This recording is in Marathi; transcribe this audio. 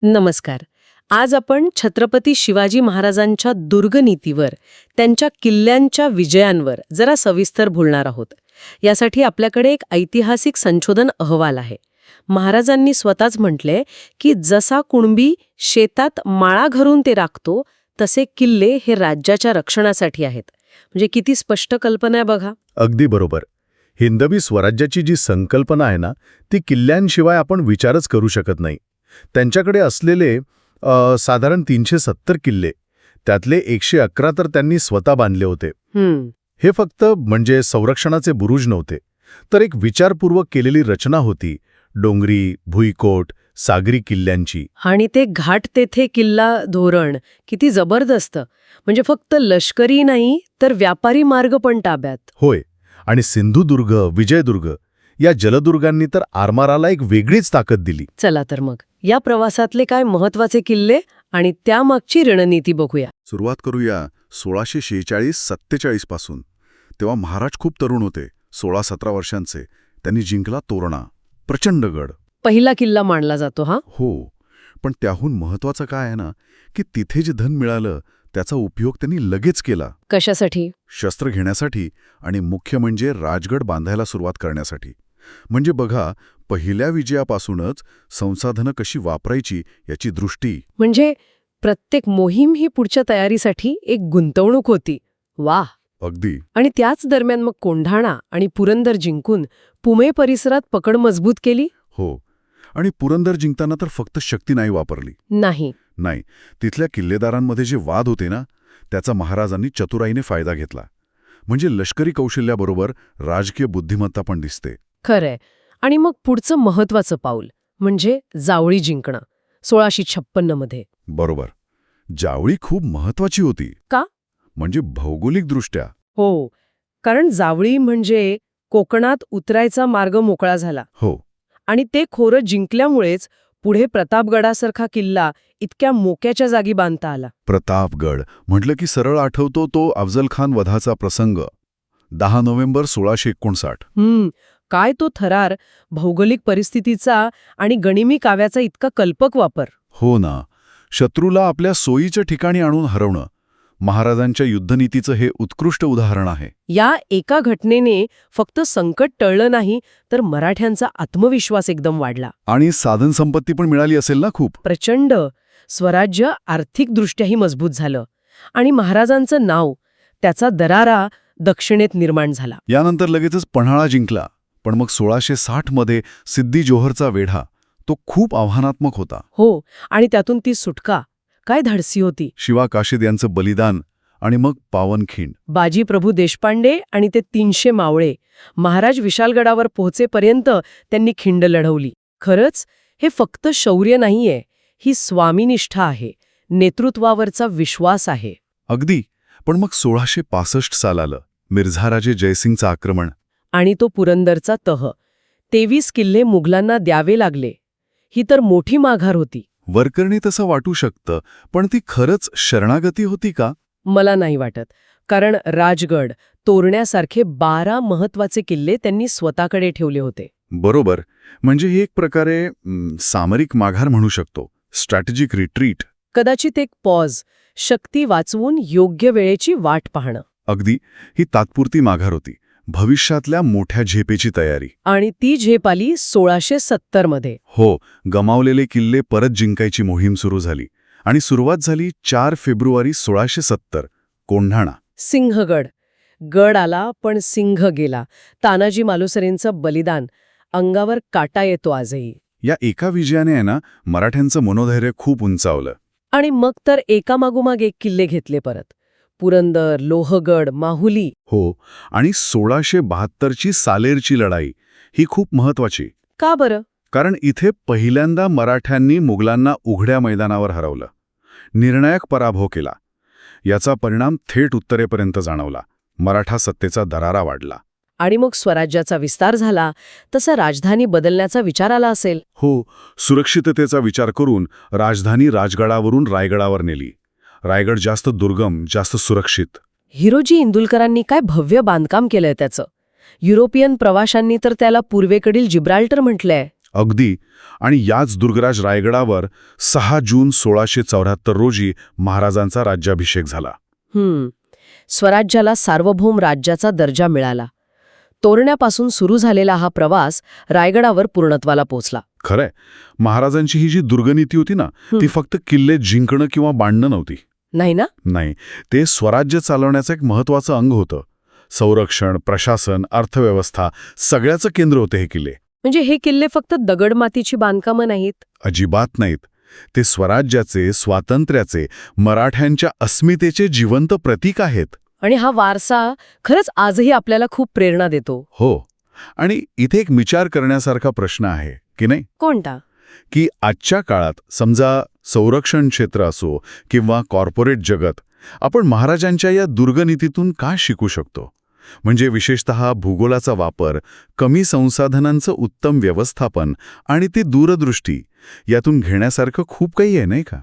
नमस्कार. आज आपण छत्रपती शिवाजी महाराजांच्या दुर्गनीतीवर, त्यांच्या किल्ल्यांच्या विजयांवर जरा सविस्तर बोलणार आहोत. यासाठी आपल्याकडे एक ऐतिहासिक संशोधन अहवाल आहे. महाराजांनी स्वतःच म्हटले की जसा कुणबी शेतात माळा घरून ते राखतो, तसे किल्ले हे राज्याच्या रक्षणासाठी आहेत. म्हणजे किती स्पष्ट कल्पना आहे बघा. अगदी बरोबर. हिंदवी स्वराज्याची जी संकल्पना आहे ना, ती किल्ल्यांशिवाय आपण विचारच करू शकत नाही. त्यांच्याकडे असलेले साधारण 370 किल्ले, त्यातले 111 तर त्यांनी स्वतः बांधले होते. हे फक्त म्हणजे संरक्षणाचे बुरुज नव्हते, तर एक विचारपूर्वक केलेली रचना होती. डोंगरी, भुईकोट, सागरी किल्ल्यांची. आणि ते घाट तेथे किल्ला धोरण किती जबरदस्त. म्हणजे फक्त लष्करी नाही, तर व्यापारी मार्ग पण ताब्यात. होय. आणि सिंधुदुर्ग, विजयदुर्ग या जलदुर्गांनी तर आरमाराला एक वेगळीच ताकद दिली. चला तर मग या प्रवासातले काय महत्वाचे किल्ले आणि त्यामागची रणनीती बघूया. सुरुवात करूया 1646-47 पासून. तेव्हा महाराज खूप तरुण होते, 16-17 वर्षांचे. त्यांनी जिंकला तोरणा, प्रचंड गड. पहिला किल्ला मानला जातो हा. हो, पण त्याहून महत्वाचं काय आहे ना, की तिथे जे धन मिळालं त्याचा उपयोग त्यांनी लगेच केला. कशासाठी? शस्त्र घेण्यासाठी आणि मुख्य म्हणजे राजगड बांधायला सुरुवात करण्यासाठी. म्हणजे बघा, पहिल्या विजयापासूनच संसाधनं कशी वापरायची याची दृष्टी. म्हणजे प्रत्येक मोहीम ही पुढच्या तयारीसाठी एक गुंतवणूक होती. वाह. अगदी. आणि त्याच दरम्यान मग कोंढाणा आणि पुरंदर जिंकून पुणे परिसरात पकड मजबूत केली. हो, आणि पुरंदर जिंकताना तर फक्त शक्ती नाही वापरली. नाही. तिथल्या किल्लेदारांमध्ये जे वाद होते ना, त्याचा महाराजांनी चतुराईने फायदा घेतला. म्हणजे लष्करी कौशल्याबरोबर राजकीय बुद्धिमत्ता पण दिसते. खरंय. आणि मग पुढचं महत्वाचं पाऊल म्हणजे जावळी जिंकणं 1656 मध्ये. बरोबर. जावळी खूप महत्वाची होती. का? म्हणजे भौगोलिकदृष्ट्या. हो, कारण जावळी म्हणजे कोकणात उतरायचा मार्ग मोकळा झाला. हो. आणि ते खोरं जिंकल्यामुळेच पुढे प्रतापगडासारखा किल्ला इतक्या मोक्याच्या जागी बांधता आला. प्रतापगड म्हटलं की सरळ आठवतो तो अफजलखान वधाचा प्रसंग, 10 नोव्हेंबर 1659. काय तो थरार, भौगोलिक परिस्थितीचा आणि गनिमी काव्याचा इतका कल्पक वापर. हो ना. शत्रूला आपल्या सोयीच्या ठिकाणी आणून हरवणं, महाराजांच्या युद्धनीतीचं हे उत्कृष्ट उदाहरण आहे. या एका घटनेने फक्त संकट टळलं नाही, तर मराठ्यांचा आत्मविश्वास एकदम वाढला. आणि साधनसंपत्ती पण मिळाली असेल ना खूप. प्रचंड. स्वराज्य आर्थिकदृष्ट्याही मजबूत झालं. आणि महाराजांचं नाव, त्याचा दरारा दक्षिणेत निर्माण झाला. यानंतर लगेचच पन्हाळा जिंकला. पण मग 1660 मध्ये सिद्दी जोहरचा वेढा, तो खूप आव्हानात्मक होता. हो, आणि त्यातून ती सुटका काय धाडसी होती. शिवा काशीद यांचं बलिदान आणि मग पावनखिंड. बाजी प्रभू देशपांडे आणि ते 300 मावळे. महाराज विशालगडावर पोहोचेपर्यंत त्यांनी खिंड लढवली. खरंच हे फक्त शौर्य नाहीये, ही स्वामीनिष्ठा आहे, नेतृत्वावरचा विश्वास आहे. अगदी. पण मग 1665 साल आलं, मिर्झाराजे जयसिंगचं आक्रमण. आणि तो पुरंदरचा तह. 23 किल्ले मुघलांना द्यावे लागले. ही तर मोठी माघार होती. वरकरणी तसं वाटू शकतं, पण ती खरंच शरणागती होती का? मला नाही वाटत. कारण राजगड, तोरण्यासारखे 12 महत्वाचे किल्ले त्यांनी स्वतःकडे ठेवले होते. बरोबर. म्हणजे ही एक प्रकारे सामरिक माघार म्हणू शकतो. Strategic retreat. कदाचित एक पॉज, शक्ती वाचवून योग्य वेळेची वाट पाहणं. अगदी. ही तात्पुरती माघार होती, भविष्यातल्या मोठ्या झेपेची तयारी. आणि ती झेप आली 1670 मध्ये. हो, गमावलेले किल्ले परत जिंकायची मोहीम सुरू झाली. आणि सुरुवात झाली 4 फेब्रुवारी 1670, कोंढाणा. सिंहगड. गड आला पण सिंह गेला. तानाजी मालुसरेंचं बलिदान, अंगावर काटा येतो आजही. या एका विजयाने आहे ना, मराठ्यांचं मनोधैर्य खूप उंचावलं. आणि मग तर एकामागोमाग एक किल्ले घेतले परत. पुरंदर, लोहगड, माहुली. हो, आणि 1672ची सालेरची लढाई ही खूप महत्वाची. का बरं? कारण इथे पहिल्यांदा मराठ्यांनी मुघलांना उघड्या मैदानावर हरवलं, निर्णायक पराभव केला. याचा परिणाम थेट उत्तरेपर्यंत जाणवला. मराठा सत्तेचा दरारा वाढला. आणि मग स्वराज्याचा विस्तार झाला, तसा राजधानी बदलण्याचा विचार आला असेल. हो, सुरक्षिततेचा विचार करून राजधानी राजगडावरून रायगडावर नेली. रायगड जास्त दुर्गम, जास्त सुरक्षित. हिरोजी इंदुलकरांनी काय भव्य बांधकाम केलंय त्याचं. युरोपियन प्रवाशांनी तर त्याला पूर्वेकडील जिब्राल्टर म्हटलंय. अगदी. आणि याच दुर्गराज रायगडावर 6 जून 1674 रोजी महाराजांचा राज्याभिषेक झाला. स्वराज्याला सार्वभौम राज्याचा दर्जा मिळाला. तोरण्यापासून सुरू झालेला हा प्रवास रायगडावर पूर्णत्वाला पोचला. खरंय, महाराजांची ही जी दुर्गनीती होती ना, ती फक्त किल्ले जिंकणं किंवा बांधणं नव्हती. नाही ना? नाही, ते स्वराज्य चालवण्याचं एक महत्त्वाचं अंग होतं. संरक्षण, प्रशासन, अर्थव्यवस्था सगळ्याचं केंद्र होते हे किल्ले. म्हणजे हे किल्ले फक्त दगडमातीची बांधकामं नाहीत. अजिबात नाहीत. ते स्वराज्याचे, स्वातंत्र्याचे, मराठ्यांच्या अस्मितेचे जिवंत प्रतीक आहेत. आणि हा वारसा खरंच आजही आपल्याला खूप प्रेरणा देतो. हो. आणि इथे एक विचार करण्यासारखा प्रश्न आहे, की नाही? कोणता? की आजच्या काळात समजा संरक्षण क्षेत्र असो किंवा कॉर्पोरेट जगत, आपण महाराजांच्या या दुर्गनीतीतून काय शिकू शकतो? म्हणजे विशेषतः भूगोलाचा वापर, कमी संसाधनांचं उत्तम व्यवस्थापन आणि ती दूरदृष्टी, यातून घेण्यासारखं खूप काही आहे, नाही का?